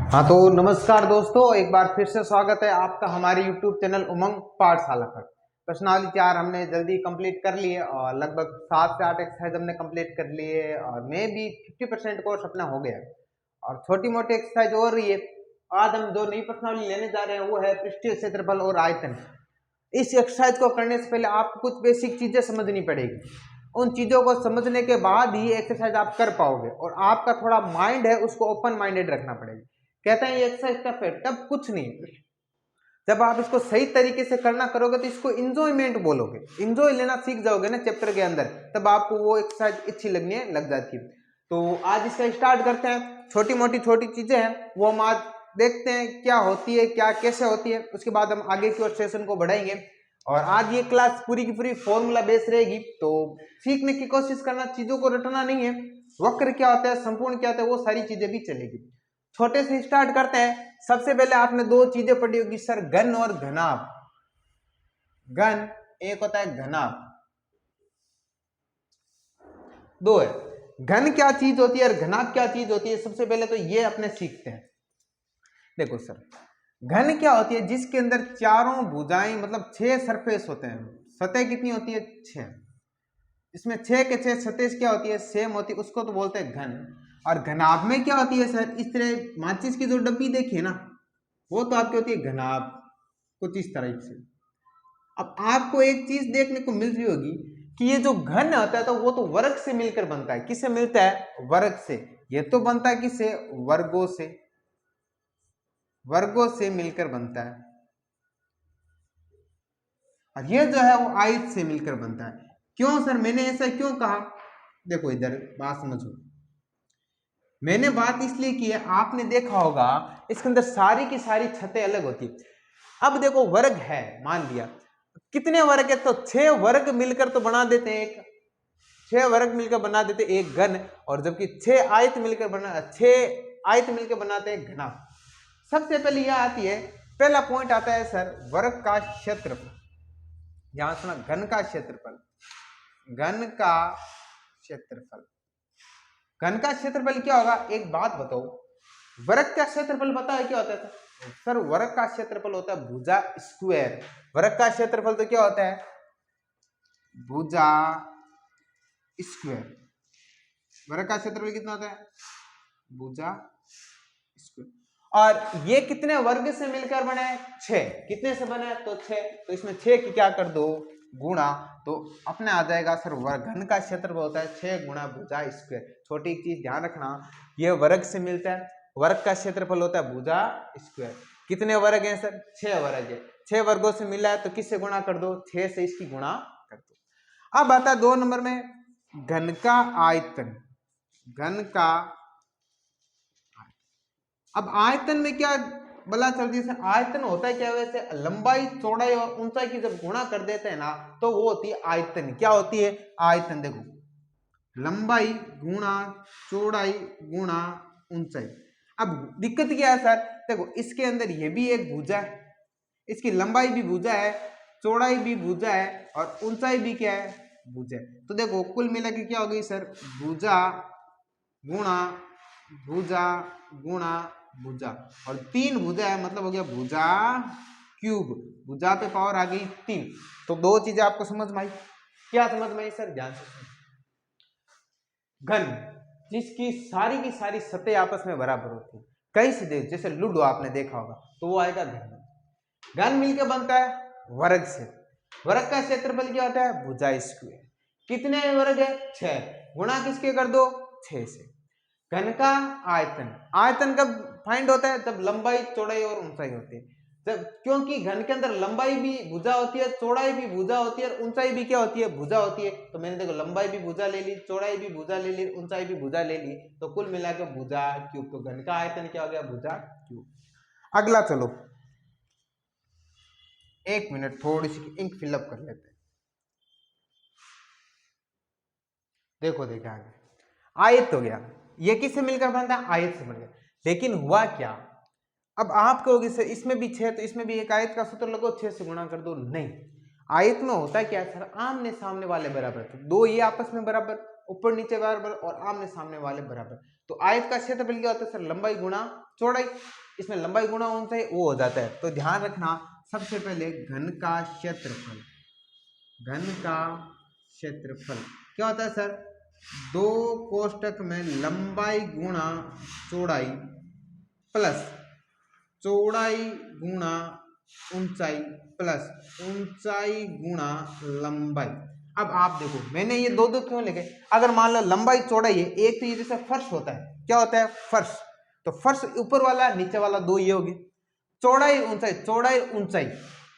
हाँ तो नमस्कार दोस्तों, एक बार फिर से स्वागत है आपका हमारे YouTube चैनल उमंग पाठशाला पर। प्रश्नावली 4 हमने जल्दी कंप्लीट कर लिए और लगभग 7 से 8 एक्सरसाइज हमने कंप्लीट कर लिए और मैं भी 50% कोर्स अपना हो गया और छोटी मोटी एक्सरसाइज हो रही है। आज हम जो नई प्रश्नावली लेने जा रहे हैं वो है पृष्ठीय क्षेत्रफल और आयतन। इस एक्सरसाइज को करने से पहले आपको कुछ बेसिक चीजें समझनी पड़ेगी। उन चीजों को समझने के बाद ही एक्सरसाइज आप कर पाओगे और आपका थोड़ा माइंड है उसको ओपन माइंडेड रखना पड़ेगा। कहते हैं ये एक्सरसाइज टफ है, टफ कुछ नहीं। जब आप इसको सही तरीके से करना करोगे तो इसको इंजॉयमेंट बोलोगे, इंजॉय लेना सीख जाओगे ना चैप्टर के अंदर, तब आपको वो एक्सरसाइज अच्छी लगने लग जाती है। तो आज इसका स्टार्ट करते हैं। छोटी मोटी छोटी चीजें हैं वो हम आज देखते हैं क्या होती है, क्या कैसे होती है, उसके बाद हम आगे की ओर सेशन को बढ़ाएंगे। और आज ये क्लास पूरी की पूरी फॉर्मूला बेस रहेगी, तो सीखने की कोशिश करना, चीजों को रटना नहीं है। वक्र क्या होता है, संपूर्ण क्या होता है, वो सारी चीजें भी चलेगी। छोटे से स्टार्ट करते हैं। सबसे पहले आपने दो चीजें पढ़ी होगी सर, घन और घनाभ। घन एक होता है, घनाभ दो है। घन क्या चीज होती है और घनाभ क्या चीज होती है, सबसे पहले तो ये अपने सीखते हैं। देखो सर, घन क्या होती है, जिसके अंदर चारों भुजाएं मतलब 6 सरफेस होते हैं। सतह कितनी होती है, 6। इसमें 6 के 6 सतह क्या होती है, सेम होती है, उसको तो बोलते हैं घन। और घनाभ में क्या होती है सर, इस तरह माचिस की जो डब्बी देखिए ना, वो तो आपकी होती है घनाभ, कुछ इस तरह से। अब आपको एक चीज देखने को मिल रही होगी कि ये जो घन होता है तो वो तो वर्ग से मिलकर बनता है। किससे मिलता है, वर्ग से। ये तो बनता है किससे, वर्गों से, वर्गों से मिलकर बनता है। और ये जो है वो आयत से मिलकर बनता है। क्यों सर, मैंने ऐसा क्यों कहा, देखो इधर बात समझो। मैंने बात इसलिए की है, आपने देखा होगा इसके अंदर सारी की सारी छतें अलग होती है। अब देखो वर्ग है, मान लिया कितने वर्ग है, तो 6 वर्ग मिलकर तो बना देते हैं एक, 6 वर्ग मिलकर बना देते एक घन। और जबकि 6 आयत मिलकर बना, 6 आयत मिलकर बनाते हैं घना। सबसे पहले यह आती है, पहला पॉइंट आता है सर, वर्ग का क्षेत्रफल। यहां सुना, घन का क्षेत्रफल, घन का क्षेत्रफल। घन का क्षेत्रफल क्या होगा, एक बात बताओ, वर्ग का क्षेत्रफल पता है क्या होता है सर? वर्ग का क्षेत्रफल होता है भुजा स्क्वायर। वर्ग का क्षेत्रफल तो क्या होता है, भुजा स्क्वायर। वर्ग का क्षेत्रफल कितना होता है, भुजा स्क्वायर। और ये कितने वर्ग से मिलकर बने, 6। कितने से बने, तो 6। तो इसमें 6 की क्या कर दो, गुणा, तो अपने आ जाएगा सर वर्ग। घन का क्षेत्रफल होता है 6 गुणा भुजा स्क्वायर। छोटी चीज ध्यान रखना, ये वर्ग से मिलता है, वर्ग का क्षेत्रफल होता है भुजा स्क्वायर। कितने वर्ग हैं सर, 6 वर्ग है। 6 वर्गों से मिला है तो किससे गुणा कर दो, 6 से इसकी गुणा कर दो। अब आता है 2 नंबर में, घन का आयतन। घन का, अब आयतन में क्या बला चलती है, आयतन होता है क्या, वैसे लंबाई चौड़ाई और ऊंचाई की जब गुणा कर देते हैं ना, तो वो होती है आयतन। क्या होती है, आयतन। देखो, लंबाई गुणा चौड़ाई गुणा ऊंचाई। अब दिक्कत क्या है सर, देखो इसके अंदर ये भी एक भुजा है, इसकी लंबाई भी भुजा है, चौड़ाई भी भुजा है और ऊंचाई भी क्या है, भुजा है। तो देखो कुल मिला के क्या हो गई सर, भुजा गुणा भुजा गुणा भुजा, और 3 भुजा है, मतलब हो गया भुजा क्यूब। भुजा पे पावर आ गई 3। तो 2 चीजें आपको समझ में आई। क्या समझ में आई सर, ध्यान से। घन जिसकी सारी की सारी सतह आपस में बराबर होती है, कई से देख, जैसे लूडो आपने देखा होगा, तो वो आएगा घन। घन मिलकर बनता है वर्ग से। वर्ग का क्षेत्रफल क्या होता है, भुजा स्क्वायर। कितने वर्ग है, 6। गुणा किसके कर दो, 6 से। घन का आयतन, आयतन कब फाइंड होता है, जब लंबाई चौड़ाई और ऊंचाई होती है। जब, क्योंकि घन के अंदर लंबाई भी भुजा होती है, चौड़ाई भी भुजा होती है और ऊंचाई भी क्या होती है, भुजा होती है। तो मैंने देखो लंबाई भी भुजा ले ली, चौड़ाई भी भुजा ले ली, ऊंचाई भी भुजा ले ली, तो कुल मिलाकर भुजा क्यूब। तो घन का आयतन क्या हो गया, भुजा क्यूब। अगला चलो, 1 मिनट थोड़ी सी इंक फिलअप कर लेते हैं। देखो देखा आगे, आयत हो गया, ये किससे मिलकर बनता है, आयत से मिलकर। लेकिन हुआ क्या, अब आप कहोगे सर इसमें भी 6, तो इसमें भी एक आयत का सूत्र लगो, 6 से गुणा कर दो। नहीं, आयत में होता है क्या सर, आमने सामने वाले बराबर थे, 2 ये आपस में बराबर, ऊपर नीचे बराबर और आमने सामने वाले बराबर। तो आयत का क्षेत्रफल क्या होता है सर, लंबाई गुणा चौड़ाई, इसमें लंबाई गुणा ऊंचाई वो हो जाता है। तो ध्यान रखना, सबसे पहले घन का क्षेत्रफल, घन का क्षेत्रफल क्या होता है सर, दो कोष्टक में लंबाई गुणा चौड़ाई प्लस चौड़ाई गुणा ऊंचाई प्लस ऊंचाई गुणा लंबाई। अब आप देखो मैंने ये दो दो क्यों लिखे, अगर मान लो लंबाई चौड़ाई है, एक तो ये जैसे फर्श होता है, क्या होता है फर्श, तो फर्श ऊपर वाला नीचे वाला दो ये होगी, चौड़ाई ऊंचाई, चौड़ाई ऊंचाई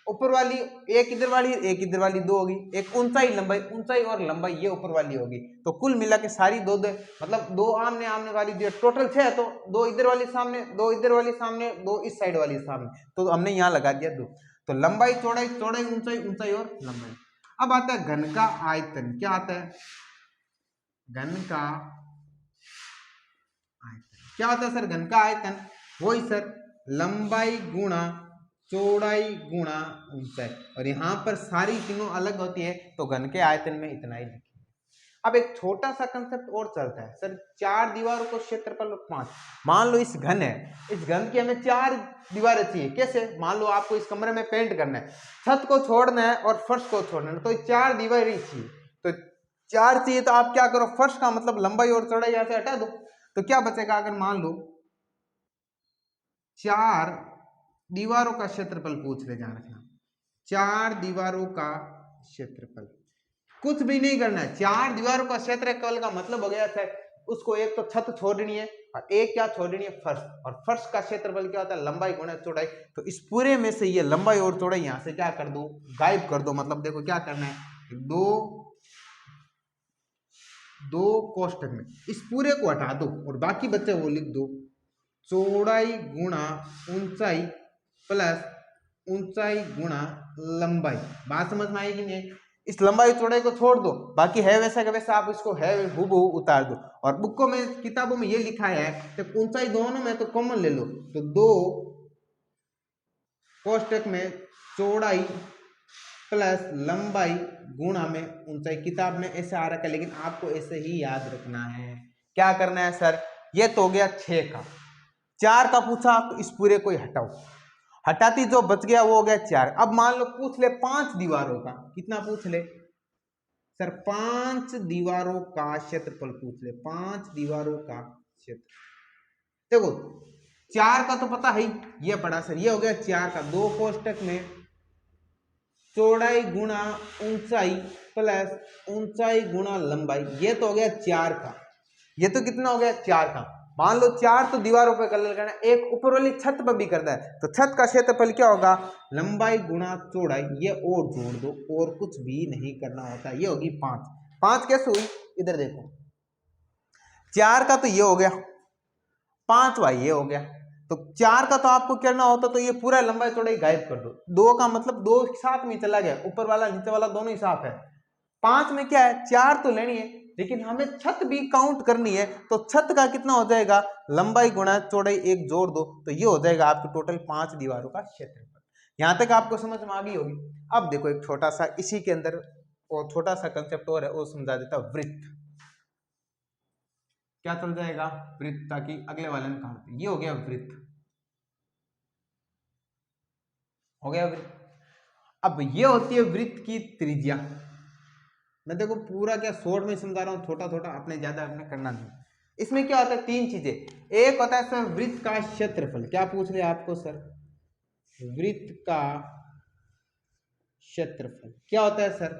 ऊपर वाली एक इधर वाली दो होगी, एक ऊंचाई लंबाई, ऊंचाई और लंबाई ये ऊपर वाली होगी। तो कुल मिला के सारी दो दो मतलब दो आमने आमने वाली दो टोटल 6, तो दो इधर वाली सामने, दो इधर वाली सामने, दो इस साइड वाली सामने, तो हमने यहाँ लगा दिया 2। तो लंबाई चौड़ाई, चौड़ाई ऊंचाई, ऊंचाई और लंबाई। अब आता है घन का आयतन, क्या आता है घन का आयतन, क्या होता है सर घन का आयतन, वही सर लंबाई गुणा चौड़ाई गुणा ऊंचाई, और यहाँ पर सारी तीनों अलग होती है, तो घन के आयतन में इतना ही लिखेंगे। अब एक छोटा सा कंसेप्ट और चलता है सर, 4 दीवारों को क्षेत्रफल 5, मान लो इस घन है, इस घन की हमें 4 दीवारें चाहिए, कैसे, मान लो आपको इस कमरे में पेंट करना है, छत को छोड़ना है और फर्श को छोड़ना है, तो 4 दीवारें चाहिए, तो 4 चाहिए, तो आप क्या करो, फर्श का मतलब लंबाई और चौड़ाई यहाँ से हटा दो, तो क्या बचेगा, अगर मान लो 4 दीवारों का क्षेत्रफल पूछ ले, ध्यान रखना 4 दीवारों का क्षेत्रफल, कुछ भी नहीं करना है, 4 दीवारों का क्षेत्रफल का मतलब हो गया है उसको एक तो छत छोड़नी है और एक क्या छोड़नी है फर्श, और फर्श का क्षेत्रफल क्या होता है लंबाई गुणा चौड़ाई, तो इस पूरे में से ये लंबाई और चौड़ाई यहां से क्या कर दो, गायब कर दो, मतलब देखो क्या करना है, दो कोष्टक में इस पूरे को हटा दो और बाकी बच्चे वो लिख दो, चौड़ाई गुणा ऊंचाई प्लस ऊंचाई गुणा लंबाई। बात समझ में आएगी नहीं, इस लंबाई चौड़ाई को छोड़ दो, बाकी है वैसा का वैसा आप इसको है हूबहू उतार दो, और बुकों में किताबों में ये लिखा है कि ऊंचाई दोनों में तो कॉमन ले लो, तो दो कोष्टक में चौड़ाई प्लस लंबाई गुणा में ऊंचाई, किताब में ऐसे आ रखा है लेकिन आपको ऐसे ही याद रखना है। क्या करना है सर, ये तो हो गया 6 का, 4 का पूछा तो इस पूरे को हटाओ, हटाती जो बच गया वो हो गया 4। अब मान लो पूछ ले 5 दीवारों का, कितना पूछ ले सर, 5 दीवारों का क्षेत्रफल पूछ ले, 5 दीवारों का क्षेत्र, देखो 4 का तो पता है ये पड़ा सर, ये हो गया 4 का, दो कोष्टक में चौड़ाई गुणा ऊंचाई प्लस ऊंचाई गुणा लंबाई, ये तो हो गया 4 का, ये तो कितना हो गया 4 का। मान लो 4 तो दीवारों पे कलर करना, एक ऊपर वाली छत पर भी करना है, तो छत का क्षेत्रफल क्या होगा, लंबाई गुणा चौड़ाई, ये और जोड़ दो और कुछ भी नहीं करना होता, ये होगी 5। 5 कैसे हुई, इधर देखो 4 का तो ये हो गया 5 भाई ये हो गया, तो 4 का तो आपको करना होता तो ये पूरा लंबाई चौड़ाई गायब कर दो, 2 का मतलब 2 साथ में चला गया, ऊपर वाला नीचे वाला दोनों ही साफ है। 5 में क्या है, 4 तो लेनी है लेकिन हमें छत भी काउंट करनी है, तो छत का कितना हो जाएगा, लंबाई गुणा चौड़ाई एक जोड़ दो, तो ये हो जाएगा आपके टोटल 5 दीवारों का क्षेत्रफल। यहां तक आपको समझ में आ गई होगी। अब देखो एक छोटा सा इसी के अंदर और छोटा सा कंसेप्ट और है, वो समझा देता वृत्त, क्या चल जाएगा वृत्त, ताकि अगले वाले में कहा, ये हो गया वृत्त, हो गया वृत्त। अब ये होती है वृत्त की त्रिज्या, मैं देखो पूरा क्या शॉर्ट में समझा रहा हूँ, छोटा छोटा अपने ज्यादा अपने करना नहीं। इसमें क्या होता है, 3 चीजें, एक होता है सर वृत्त का क्षेत्रफल, क्या पूछ रहे आपको सर, वृत्त का क्षेत्रफल क्या होता है सर,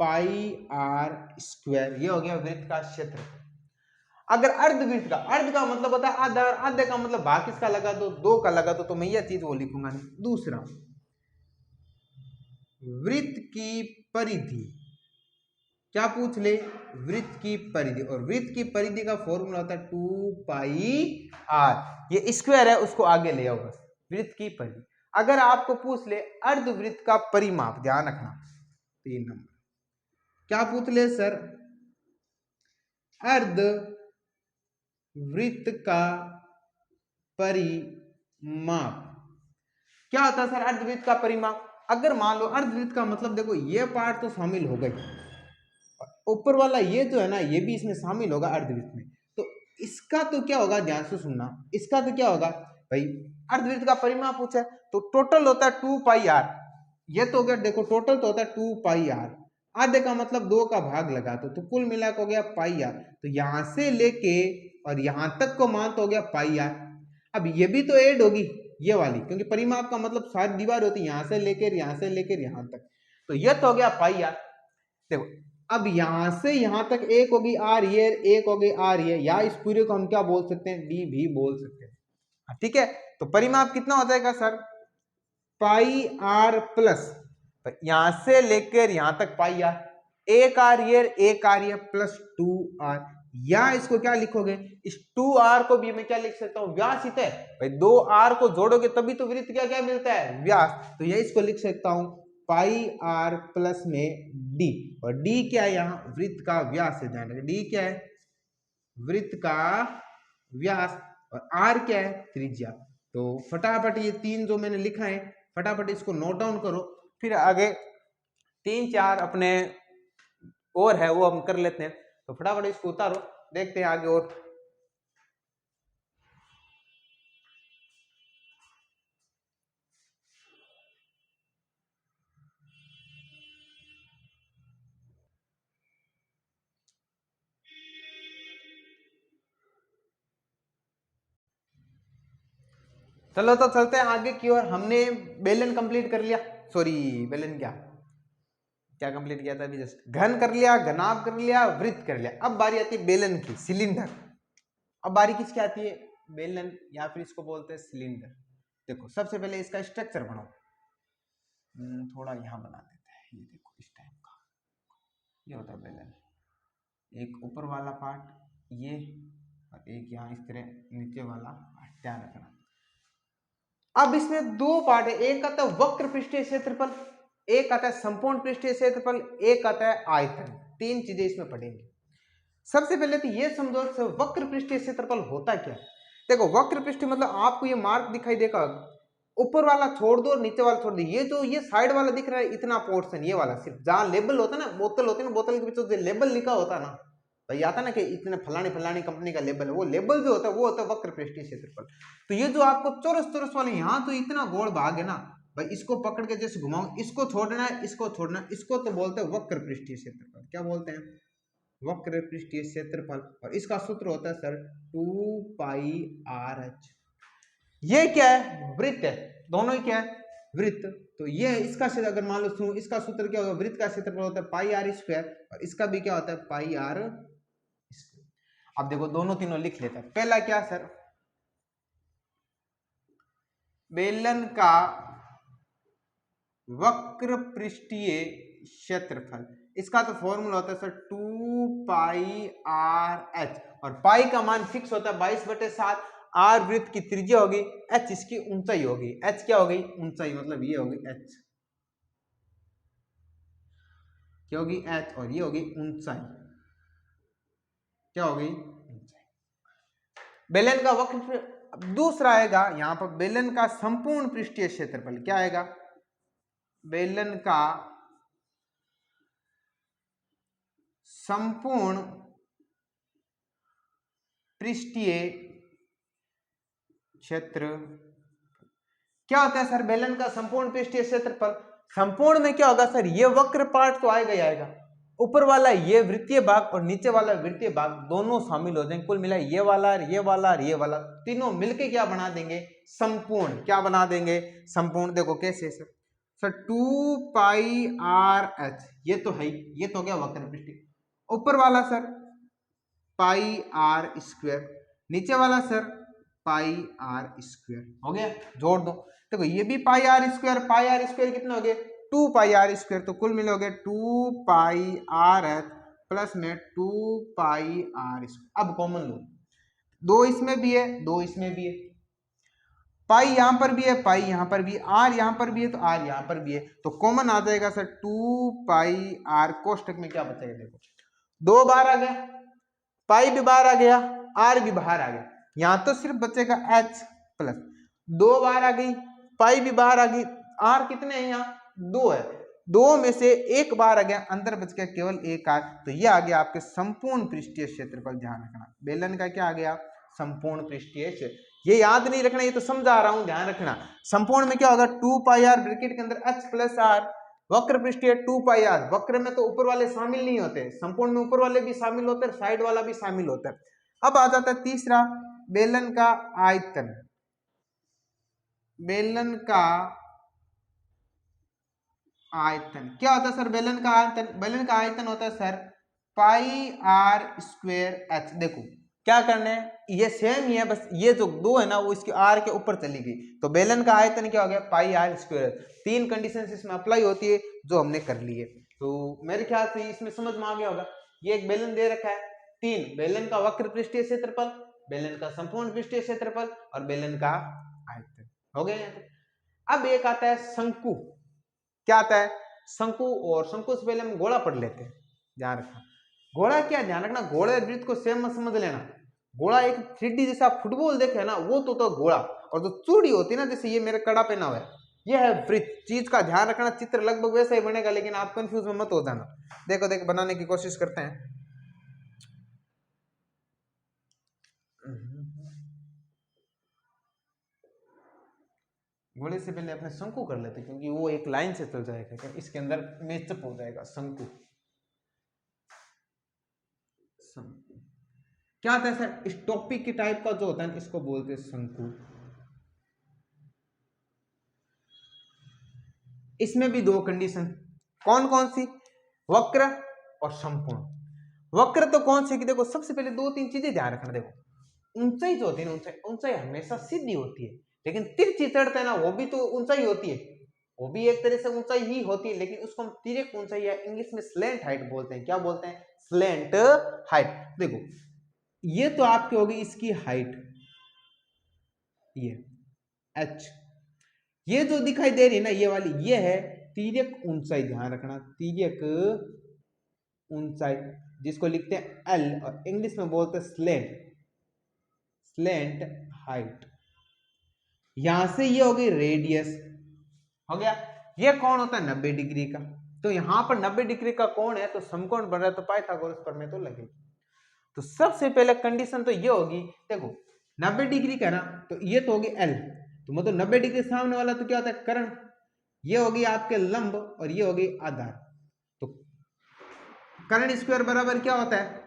पाई आर स्क्वायर, ये हो गया वृत्त का क्षेत्रफल। अगर अर्धवृत्त का, अर्ध का मतलब होता है आधा, आधे का मतलब भाग किसका लगा दो, 2 का लगा दो, तो मैं यह चीज वो लिखूंगा नहीं। दूसरा वृत्त की परिधि, क्या पूछ ले, वृत्त की परिधि, और वृत्त की परिधि का फॉर्मूला होता है 2 पाई आर, ये स्क्वायर है उसको आगे ले आओ बस, वृत्त की परिधि। अगर आपको पूछ ले अर्धवृत्त का परिमाप, ध्यान रखना 3 नंबर, क्या पूछ ले सर, अर्ध वृत्त का परिमाप, क्या होता है सर अर्धवृत्त का परिमाप। अगर मान लो अर्धवृत्त का मतलब देखो ये पार्ट तो शामिल हो गई, ऊपर वाला ये जो है ना ये भी इसमें शामिल होगा अर्धवृत्त में, तो इसका तो क्या होगा, ध्यान से सुनना, इसका तो क्या होगा भाई, अर्धवृत्त का परिमाप पूछा है तो टोटल होता है 2 पाई आर। ये तो हो गया, देखो टोटल तो होता है 2 पाई आर, आधे का मतलब 2 का भाग लगा तो कुल मिला के हो गया पाई आर। तो यहां से लेके और यहां तक को मान तो हो गया पाई आर। अब ये भी तो ऐड होगी ये वाली, क्योंकि परिमाप का मतलब सारी दीवार होती है, यहां से लेकर यहां तक, तो ये तो हो गया पाई आर। देखो अब यहां से यहां तक एक होगी आर ये, एक होगी आर ये, या इस पूरे को हम क्या बोल सकते हैं, डी भी बोल सकते हैं। ठीक है, तो परिमाप कितना हो जाएगा सर, पाई आर प्लस, यहां से लेकर यहां तक पाई आर, एक आर ये प्लस 2 आर, या इसको क्या लिखोगे, इस 2 आर को भी मैं क्या लिख सकता हूं, व्यास ही है भाई, 2 आर को जोड़ोगे तभी तो वृत्त क्या क्या मिलता है, व्यास। तो ये इसको लिख सकता हूं पाई आर प्लस में डी, और डी क्या है, यहाँ वृत्त का व्यास है, ध्यान रखिए डी क्या है, वृत्त का व्यास, और आर क्या है, त्रिज्या। तो फटाफट ये तीन जो मैंने लिखा है फटाफट इसको नोट डाउन करो, फिर आगे 3-4 अपने और है वो हम कर लेते हैं। तो फटाफट इसको उतारो, देखते हैं आगे और। चलो तो चलते हैं आगे की ओर। हमने बेलन कंप्लीट कर लिया, सॉरी बेलन क्या कंप्लीट किया था अभी जस्ट, घन कर लिया, घनाभ कर लिया, वृत्त कर लिया। अब बारी आती है बेलन की, सिलेंडर। अब बारी किसकी आती है, बेलन, या फिर इसको बोलते हैं सिलेंडर। देखो सबसे पहले इसका स्ट्रक्चर बनाओ, थोड़ा यहाँ बना देते हैं, ये देखो इस टाइप का, ये होता है बेलन, एक ऊपर वाला पार्ट ये, और एक यहाँ इस तरह नीचे वाला पार्ट, ध्यान रखना। अब इसमें दो पार्ट है, एक आता है वक्र पृष्ठीय क्षेत्रफल, एक आता है संपूर्ण पृष्ठीय क्षेत्रफल, एक आता है आयतन। तीन चीजें इसमें पढ़ेंगे। सबसे पहले तो ये समझो वक्र पृष्ठीय क्षेत्रफल होता क्या है। देखो वक्र पृष्ठीय मतलब आपको ये मार्क दिखाई देगा, ऊपर वाला छोड़ दो नीचे वाला छोड़ दो, ये जो ये साइड वाला दिख रहा है इतना पोर्शन, ये वाला सिर्फ जहां लेबल होता है ना, बोतल होती है ना, बोतल के पीछे जो लेबल लिखा होता है ना, भाई आता ना कि इतने फलानी फलानी कंपनी का लेबल है, वो लेबल जो होता है वो होता है वक्र पृष्ठीय क्षेत्रफल। तो ये जो आपको चौरस चौरस वाले यहाँ तो इतना गोल भाग है ना भाई, इसको पकड़ के जैसे घुमाओ, इसको छोड़ना है, इसको छोड़ना है, इसको तो बोलते हैं वक्र पृष्ठीय क्षेत्रफल। क्या बोलते हैं, वक्र पृष्ठीय क्षेत्रफल। और इसका सूत्र होता है सर 2 पाई आर एच। ये क्या है, वृत्त है, दोनों ही क्या है, वृत्त। तो ये इसका क्षेत्र अगर मान लो इसका सूत्र क्या होगा, वृत्त का क्षेत्रफल होता है पाई आर स्क्वायर, और इसका भी क्या होता है पाई आर स्क्वायर। अब देखो दोनों तीनों लिख लेते हैं। पहला क्या सर, बेलन का वक्र पृष्ठीय क्षेत्रफल, इसका तो फॉर्मूला होता है सर 2 पाई आर एच, और पाई का मान फिक्स होता है 22/7, आर वृत्त की त्रिज्या होगी, एच इसकी ऊंचाई होगी, एच क्या होगी, ऊंचाई, मतलब ये होगी एच, क्या होगी एच, और ये होगी ऊंचाई, क्या होगी ऊंचाई। बेलन का वक्र, दूसरा आएगा यहां पर बेलन का संपूर्ण पृष्ठीय क्षेत्रफल, क्या आएगा, बेलन का संपूर्ण पृष्ठीय क्षेत्र। क्या होता है सर बेलन का संपूर्ण पृष्ठीय क्षेत्रफल, संपूर्ण में क्या होगा सर, ये वक्र पार्ट तो आएगा ही आएगा, ऊपर वाला ये वृत्तीय भाग और नीचे वाला वृत्तीय भाग दोनों शामिल हो जाएंगे, कुल मिला ये वाला और ये वाला और ये वाला, तीनों मिलके क्या बना देंगे, संपूर्ण। क्या बना देंगे, संपूर्ण। देखो कैसे सर, 2 पाई आर एच, ये तो है, ये तो हो गया वक्र पृष्ठीय, ऊपर वाला सर पाई आर स्क्वायर, नीचे वाला सर पाई आर स्क्वायर, हो गया, जोड़ दो। देखो ये भी पाई आर स्क्वायर कितना हो गया, 2 पाई आर स्क्वायर, तो कुल मिलोगे 2 पाई आर एच प्लस में 2 पाई आर स्क्वायर। अब कॉमन लो, दो इसमें भी है, दो इसमें भी है, पाई यहां पर भी है, पाई यहां पर भी, आर यहां पर भी है, तो आर यहां पर भी है, तो कॉमन आ जाएगा सर 2 पाई आर, कोष्टक में क्या बचेगा, देखो 2 बार आ गया, पाई भी बाहर आ गया, आर भी बाहर आ गया, यहां तो सिर्फ बचेगा एच प्लस, 2 बार आ गई, पाई भी बाहर आ गई, आर कितने हैं यहाँ 2 है, दो में से एक बार आ गया, अंदर बच गया केवल एक आर, तो ये आ गया आपके संपूर्ण पृष्ठीय क्षेत्रफल। ध्यान रखना बेलन का क्या आ गया, संपूर्ण पृष्ठीय क्षेत्र। ये याद नहीं रखना, ये तो समझा रहा हूं, ध्यान रखना। संपूर्ण में क्या होगा, 2 पाई आर ब्रैकेट के अंदर h प्लस आर, वक्र पृष्ठीय 2 पाई आर। वक्र में तो ऊपर वाले शामिल नहीं होते, संपूर्ण में ऊपर वाले भी शामिल होते हैं, साइड वाला भी शामिल होता है। अब आ जाता है तीसरा, बेलन का आयतन। बेलन का आयतन क्या होता है सर, बेलन का आयतन, बेलन का आयतन होता है sir pi R square H. देखो क्या करना है, ये सेम ही है, बस ये जो दो है ना वो इसके आर के ऊपर चली गई, तो बेलन का आयतन क्या हो गया, पाई आर स्क्वायर। तीन कंडीशन इसमें अप्लाई होती है जो हमने कर ली है, तो मेरे ख्याल से इसमें समझ में आ गया होगा। ये एक बेलन दे रखा है, तीन, बेलन का वक्र पृष्ठीय क्षेत्रफल, बेलन का संपूर्ण पृष्ठीय क्षेत्रफल और बेलन का आयतन, हो गया यहाँ पे। अब एक आता है शंकु। क्या आता है, शंकु, और शंकु से पहले हम गोला पढ़ लेते हैं, ध्यान रखना। गोला क्या, ध्यान रखना, गोले और वृत्त को सेम मत समझ लेना। गोला एक 3D जैसा फुटबॉल देखे ना, वो तो गोला, और जो चूड़ी होती है ना, जैसे ये मेरे कड़ा पहना हुआ है, ये है वृत्त। चीज का ध्यान रखना, चित्र लगभग वैसा ही बनेगा, लेकिन आप कंफ्यूज में मत हो जाना। देखो देखो बनाने की कोशिश करते हैं। गोले से पहले अपने शंकु कर लेते, क्योंकि वो एक लाइन से चल जाएगा, इसके अंदर मैचअप हो जाएगा। शंकु, शंकु क्या होता है सर, इस टॉपिक की टाइप का जो होता है इसको बोलते हैं शंकु। इसमें भी दो कंडीशन, कौन कौन सी, वक्र और संपूर्ण। वक्र तो कौन सी, कि देखो सबसे पहले दो तीन चीजें ध्यान रखना। देखो ऊंचाई जो होती है ना, ऊंचाई हमेशा सीधी होती है, लेकिन तिरछी चढ़ता है ना, वो भी तो ऊंचाई होती है, वो भी एक तरह से ऊंचाई ही होती है, लेकिन उसको हम तिरक ऊंचाई या इंग्लिश में स्लैंट हाइट बोलते हैं। क्या बोलते हैं, स्लैंट हाइट। देखो ये तो आपकी होगी इसकी हाइट, ये h, ये जो दिखाई दे रही है ना ये वाली, ये है तिर्यक ऊंचाई। ध्यान रखना, तिर्यक ऊंचाई, जिसको लिखते हैं L और इंग्लिश में बोलते हैं स्लैंट, स्लैंट हाइट। यहां से ये हो गई रेडियस, हो गया। ये कौन होता है, 90 डिग्री का, तो यहां पर 90 डिग्री का कौन है, तो समकोण बन रहा है, तो पाइथागोरस प्रमेय तो लगेगी। तो सबसे पहले कंडीशन तो ये होगी, देखो 90 डिग्री का ना, तो ये तो होगी L, तो मतलब 90 डिग्री सामने वाला तो क्या होता है, कर्ण। ये होगी आपके लंब और ये होगी आधार। तो कर्ण स्क्वायर बराबर क्या होता है,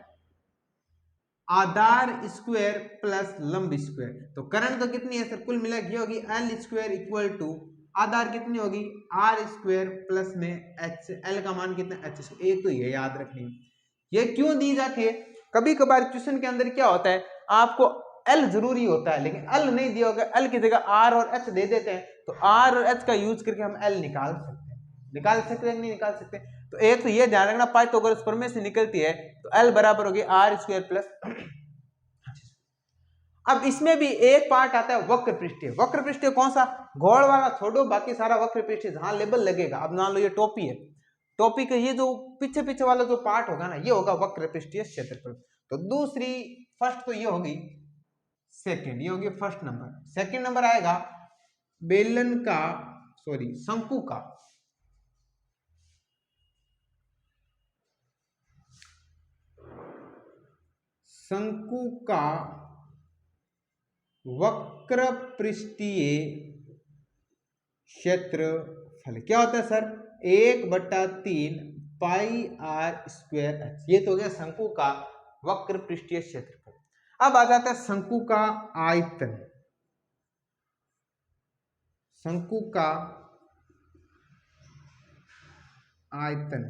आधार स्क्वायर प्लस लंब स्क्वायर। तो कर्ण तो कितनी है सर, कुल मिला के होगी L स्क्वायर इक्वल टू आधार कितनी होगी, R स्क्वायर प्लस में H, L का मान कितना, H। एक तो ये याद रखनी है, ये क्यों दी जाती है। कभी कभार क्वेश्चन के अंदर क्या होता है, आपको L जरूरी होता है, लेकिन L नहीं दिया होगा, L की जगह R और H दे देते हैं, तो R और H का यूज करके हम L निकाल सकते हैं, निकाल सकते हैं नहीं निकाल सकते। तो एक तो ये ध्यान रखना, पाइथागोरस प्रमेय से निकलती है, तो L बराबर होगी R स्क्वायर प्लस। अब इसमें भी एक पार्ट आता है वक्र पृष्ठीय। वक्र पृष्ठीय कौन सा, गोल वाला छोड़ो, बाकी सारा वक्र पृष्ठीय, जहां लेबल लगेगा। अब मान लो ये टोपी है, टोपी का ये जो पीछे पीछे वाला जो पार्ट होगा ना, ये होगा वक्र पृष्ठीय क्षेत्रफल। तो दूसरी, फर्स्ट तो ये होगी, सेकंड ये होगी फर्स्ट नंबर। सेकंड नंबर आएगा बेलन का, सॉरी शंकु का, शंकु का वक्र पृष्ठीय क्षेत्रफल क्या होता है sir, 1/3 pi R square H. ये तो हो गया शंकु का वक्र पृष्ठीय क्षेत्रफल। अब आ जाता है शंकु का आयतन। शंकु का आयतन,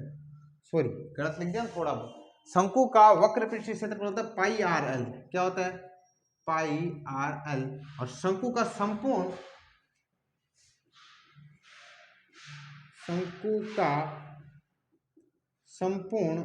सॉरी गलत लिख दिया थोड़ा बहुत। शंकु का वक्र पृष्ठीय क्षेत्रफल होता है पाई आर एल। क्या होता है, पाई आर एल। और शंकु का संपूर्ण, शंकु का संपूर्ण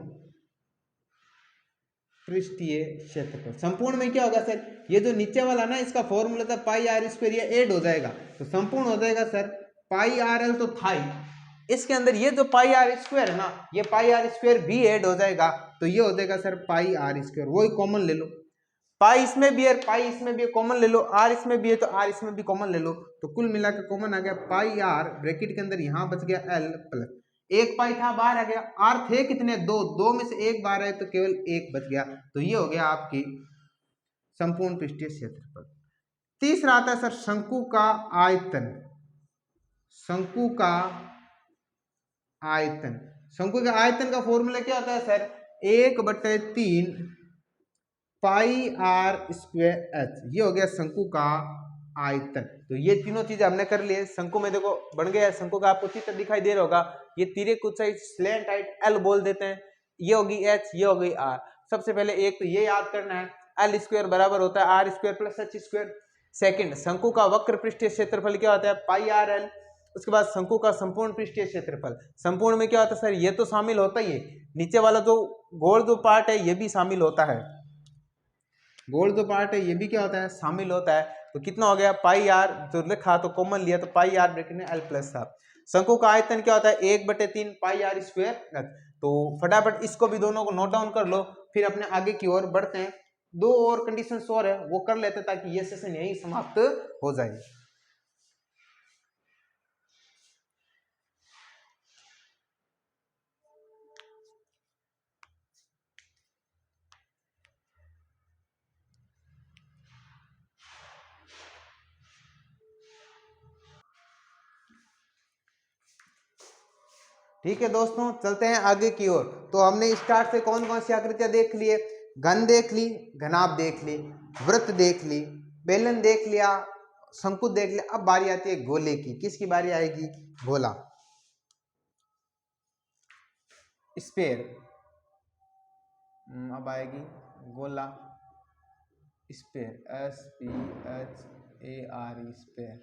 पृष्ठीय क्षेत्रफल। संपूर्ण में क्या होगा सर, ये जो नीचे वाला ना इसका फॉर्मूला था पाई आर स्क्वायर, ये ऐड हो जाएगा, तो संपूर्ण हो जाएगा सर पाई आर एल, तो था ही इसके अंदर ये जो पाई आर स्क्वायर है ना, ये पाई आर स्क्वायर भी ऐड हो जाएगा, तो ये हो जाएगा सर पाई आर स्क्वायर। वही कॉमन ले लो, पाई इसमें भी है, पाई इसमें भी है, कॉमन ले लो, आर इसमें भी है तो आर इसमें भी कॉमन ले लो, तो कुल मिलाकर कॉमन आ गया पाई आर, ब्रैकेट के अंदर यहां बच गया एल प्लस, एक पाई था बाहर आ गया, आर थे कितने, दो, दो में से एक बाहर आए तो केवल एक बच गया। तो ये हो गया आपकी संपूर्ण पृष्ठीय क्षेत्रफल। तीसरा आता है सर शंकु का आयतन। शंकु का आयतन, शंकु के आयतन का फॉर्मूला क्या होता है sir, 1/3 pi R square H. ये हो गया शंकु का आयतन। तो ये तीनों चीजें हमने कर लिए। शंकु में देखो बन गया शंकु का, आपको चित्र दिखाई दे रहा होगा, ये तिर्यक ऊंचाई स्लैंट हाइट एल बोल देते हैं। ये होगी एच, ये हो गई आर। सबसे पहले एक तो ये याद करना है, एल स्क्वायर बराबर होता है R square plus H square. Second, शंकु का वक्र पृष्ठीय क्षेत्रफल क्या होता है, पाई आर एल। उसके बाद शंकु का संपूर्ण पृष्ठीय क्षेत्रफल, संपूर्ण में क्या होता है सर, ये तो शामिल होता ही है, नीचे वाला जो गोल जो पार्ट है ये भी शामिल होता है, गोल जो पार्ट है ये भी क्या होता है, शामिल होता है। तो कितना हो गया, पाई आर जो लिखा तो कॉमन लिया तो पाई आर ब्रैकेट में एल प्लस था। शंकु का आयतन क्या होता है, 1/3 पाई आर स्क्वायर। तो फटाफट इसको भी दोनों को नोट डाउन कर लो, फिर अपने आगे की ओर बढ़ते हैं। दो और कंडीशन और है वो कर लेते ताकि ये सेशन यही समाप्त हो जाए। ठीक है दोस्तों, चलते हैं आगे की ओर। तो हमने स्टार्ट से कौन कौन सी आकृतियां देख लिए, घन देख ली, घनाभ देख ली, वृत्त देख ली, बेलन देख लिया, शंकु देख लिया। अब बारी आती है गोले की। किसकी बारी आएगी, गोला, स्फेयर। अब आएगी गोला, स्फेयर, SPHARE, स्फेयर।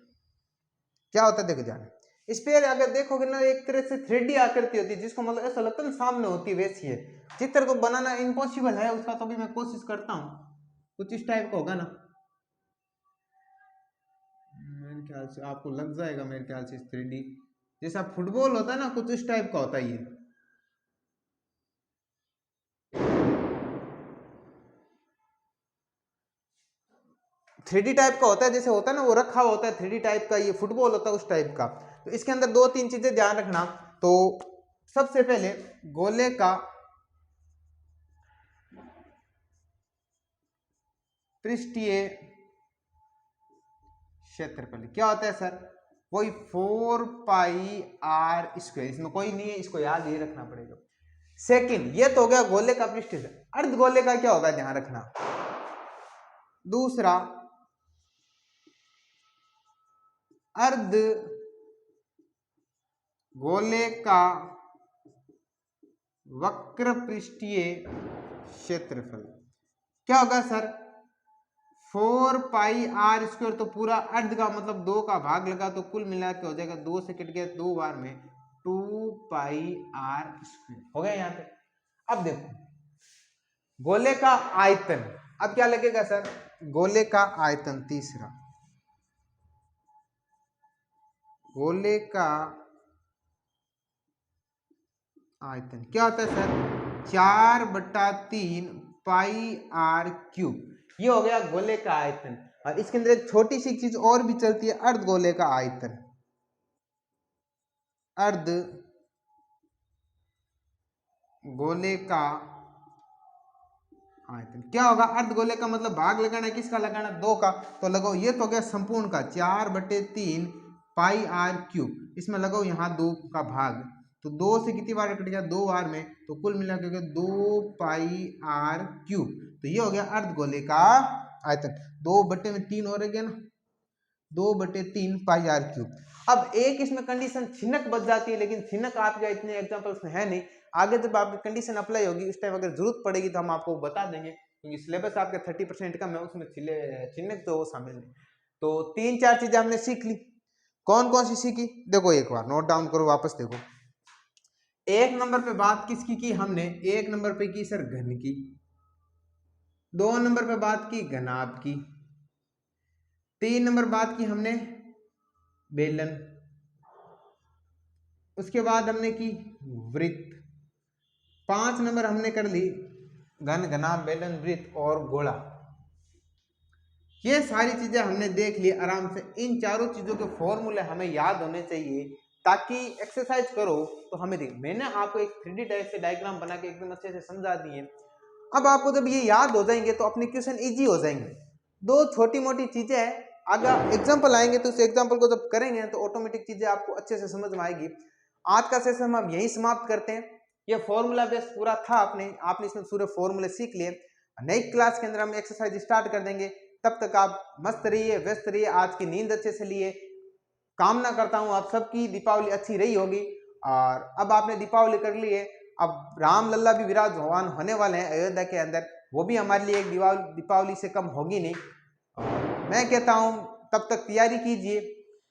क्या होता है देखो ध्यान, स्फेयर अगर देखोगे ना एक तरह से 3D आकृति होती है, जिसको मतलब ऐसा लगता है ना सामने होती है, वैसी है। चित्र को बनाना इम्पॉसिबल है उसका, तो भी मैं कोशिश करता हूँ, कुछ इस टाइप का होगा ना, मेरे ख्याल से आपको लग जाएगा, मेरे ख्याल से 3D जैसा फुटबॉल होता है ना, कुछ इस टाइप का होता है ये। 3D टाइप का होता है, जैसे होता है ना वो रखा हुआ होता है 3D टाइप का, ये फुटबॉल होता है उस टाइप का। तो इसके अंदर दो तीन चीजें ध्यान रखना। तो सबसे पहले गोले का पृष्ठीय क्षेत्रफल क्या होता है सर, कोई 4 पाई आर स्क्वायर, इसमें कोई नहीं है, इसको याद ही रखना पड़ेगा। सेकंड, ये तो हो गया गोले का पृष्ठीय, अर्ध गोले का क्या होगा ध्यान रखना। दूसरा, अर्ध गोले का वक्र पृष्ठीय क्षेत्रफल क्या होगा सर, 4 पाई आर स्क्वायर। तो पूरा अर्ध का मतलब 2 का भाग लगा तो कुल मिला के हो जाएगा, 2 से कट गया 2 बार में 2 पाई आर स्क्वायर हो गया यहाँ पे। अब देखो गोले का आयतन, अब क्या लगेगा सर, गोले का आयतन। तीसरा, गोले का आयतन क्या होता है सर, 4/3 पाई आर क्यूब। ये हो गया गोले का आयतन। और इसके अंदर एक छोटी सी चीज और भी चलती है, अर्ध गोले का आयतन। अर्ध गोले का आयतन क्या होगा, अर्ध गोले का मतलब भाग लगाना है, किसका लगाना, 2 का। तो लगाओ, ये तो हो गया संपूर्ण का 4/3 पाई आर क्यूब, इसमें लगाओ यहाँ 2 का भाग, तो 2 से कितनी बार कट गया, 2 बार में, तो कुल मिला के 2 पाई आर क्यूब। तो ये हो गया अर्ध गोले का आयतन। 2/3 हो गया ना, 2/3 पाई आर क्यूब। अब एक इसमें कंडीशन छिन्नक बच जाती है, लेकिन छिन्नक आपके इतने एग्जांपल्स में है नहीं, आगे जब आपकी कंडीशन अप्लाई होगी उस टाइम अगर जरूरत पड़ेगी तो हम आपको बता देंगे, क्योंकि सिलेबस आपके 30% कम है, उसमें छिन्नक तो वो शामिल नहीं। तो 3-4 चीजें हमने सीख ली। कौन कौन सी सीखी, देखो एक बार नोट डाउन करो, वापस देखो। 1 नंबर पे बात किसकी की हमने, 1 नंबर पे की सर घन की, 2 नंबर पे बात की घनाभ की, 3 नंबर बात की हमने बेलन, उसके बाद हमने की वृत्त, 5 नंबर हमने कर ली घन, घनाभ, बेलन, वृत्त और गोला। ये सारी चीजें हमने देख ली आराम से। इन चारों चीजों के फॉर्मूले हमें याद होने चाहिए, ताकि एक्सरसाइज करो तो हमें देख, मैंने आपको एक 3D टाइप से डायग्राम बना के एकदम अच्छे से समझा दिए। अब आपको जब ये याद हो जाएंगे तो अपने क्वेश्चन इजी हो जाएंगे। दो छोटी मोटी चीजें हैं, अगर एग्जांपल आएंगे तो उस एग्जांपल को जब करेंगे तो ऑटोमेटिक चीजें आपको अच्छे से समझ में आएगी। आज का सेशन हम यही समाप्त करते हैं। ये फॉर्मूला बेस पूरा था, आपने इसमें पूरे फॉर्मूले सीख लिए। नई क्लास के अंदर हम एक्सरसाइज स्टार्ट कर देंगे। तब तक आप मस्त रहिए, व्यस्त रहिए, आज की नींद अच्छे से लिए। कामना करता हूं आप सबकी दीपावली अच्छी रही होगी। और अब आपने दीपावली कर ली है, अब राम लल्ला भी विराजमान होने वाले हैं अयोध्या के अंदर, वो भी हमारे लिए एक दीपावली से कम होगी नहीं। और मैं कहता हूं तब तक तैयारी कीजिए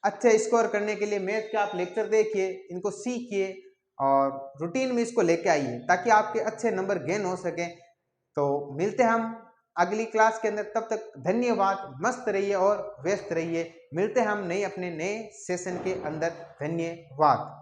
अच्छे स्कोर करने के लिए। मैथ के आप लेक्चर देखिए, इनको सीखिए और रूटीन में इसको लेके आइए ताकि आपके अच्छे नंबर गेन हो सके। तो मिलते हैं हम अगली क्लास के अंदर, तब तक धन्यवाद, मस्त रहिए और व्यस्त रहिए। मिलते हैं हम अपने नए सेशन के अंदर। धन्यवाद।